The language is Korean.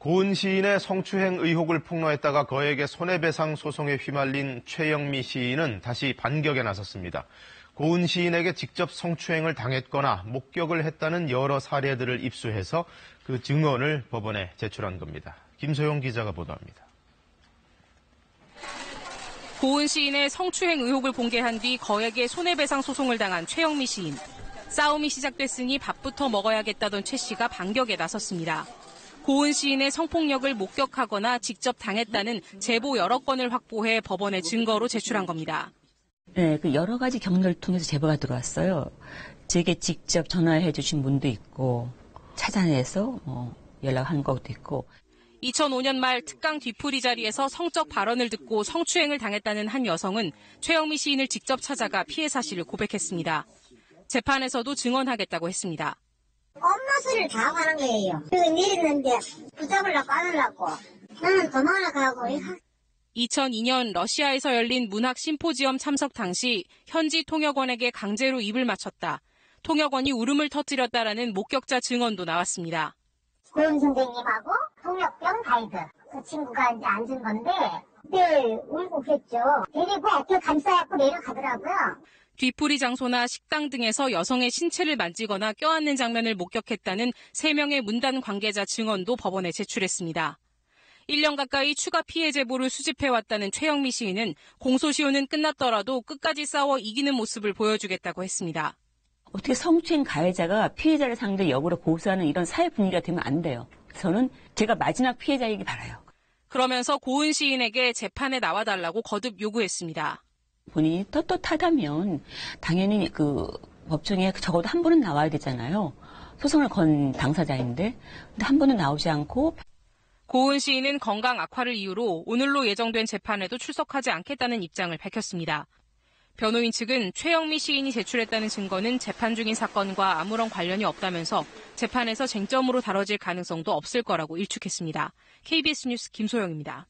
고은 시인의 성추행 의혹을 폭로했다가 거액의 손해배상 소송에 휘말린 최영미 시인은 다시 반격에 나섰습니다. 고은 시인에게 직접 성추행을 당했거나 목격을 했다는 여러 사례들을 입수해서 그 증언을 법원에 제출한 겁니다. 김소영 기자가 보도합니다. 고은 시인의 성추행 의혹을 공개한 뒤 거액의 손해배상 소송을 당한 최영미 시인. 싸움이 시작됐으니 밥부터 먹어야겠다던 최 씨가 반격에 나섰습니다. 고은 시인의 성폭력을 목격하거나 직접 당했다는 제보 여러 건을 확보해 법원에 증거로 제출한 겁니다. 네, 그 여러 가지 경로를 통해서 제보가 들어왔어요. 제게 직접 전화해 주신 분도 있고 찾아내서 연락한 것도 있고. 2005년 말 특강 뒤풀이 자리에서 성적 발언을 듣고 성추행을 당했다는 한 여성은 최영미 시인을 직접 찾아가 피해 사실을 고백했습니다. 재판에서도 증언하겠다고 했습니다. 엄마 소리를 다 하는 거예요. 그리고 내렸는데 붙잡으려고 안으려고 나는 도망을 가고. 2002년 러시아에서 열린 문학 심포지엄 참석 당시 현지 통역원에게 강제로 입을 맞췄다. 통역원이 울음을 터뜨렸다라는 목격자 증언도 나왔습니다. 고은 선생님하고 통역병 가이드 그 친구가 이제 앉은 건데 늘 울고 그랬죠. 데리고 어깨 감싸갖고 내려가더라고요. 뒤풀이 장소나 식당 등에서 여성의 신체를 만지거나 껴안는 장면을 목격했다는 3명의 문단 관계자 증언도 법원에 제출했습니다. 1년 가까이 추가 피해 제보를 수집해왔다는 최영미 시인은 공소시효는 끝났더라도 끝까지 싸워 이기는 모습을 보여주겠다고 했습니다. 어떻게 성추행 가해자가 피해자를 상대로 역으로 고소하는 이런 사회 분위기가 되면 안 돼요. 저는 제가 마지막 피해자이길 바라요. 그러면서 고은 시인에게 재판에 나와달라고 거듭 요구했습니다. 본인이 떳떳하다면 당연히 그 법정에 적어도 한 번은 나와야 되잖아요. 소송을 건 당사자인데 근데 한 번은 나오지 않고. 고은 시인은 건강 악화를 이유로 오늘로 예정된 재판에도 출석하지 않겠다는 입장을 밝혔습니다. 변호인 측은 최영미 시인이 제출했다는 증거는 재판 중인 사건과 아무런 관련이 없다면서 재판에서 쟁점으로 다뤄질 가능성도 없을 거라고 일축했습니다. KBS 뉴스 김소영입니다.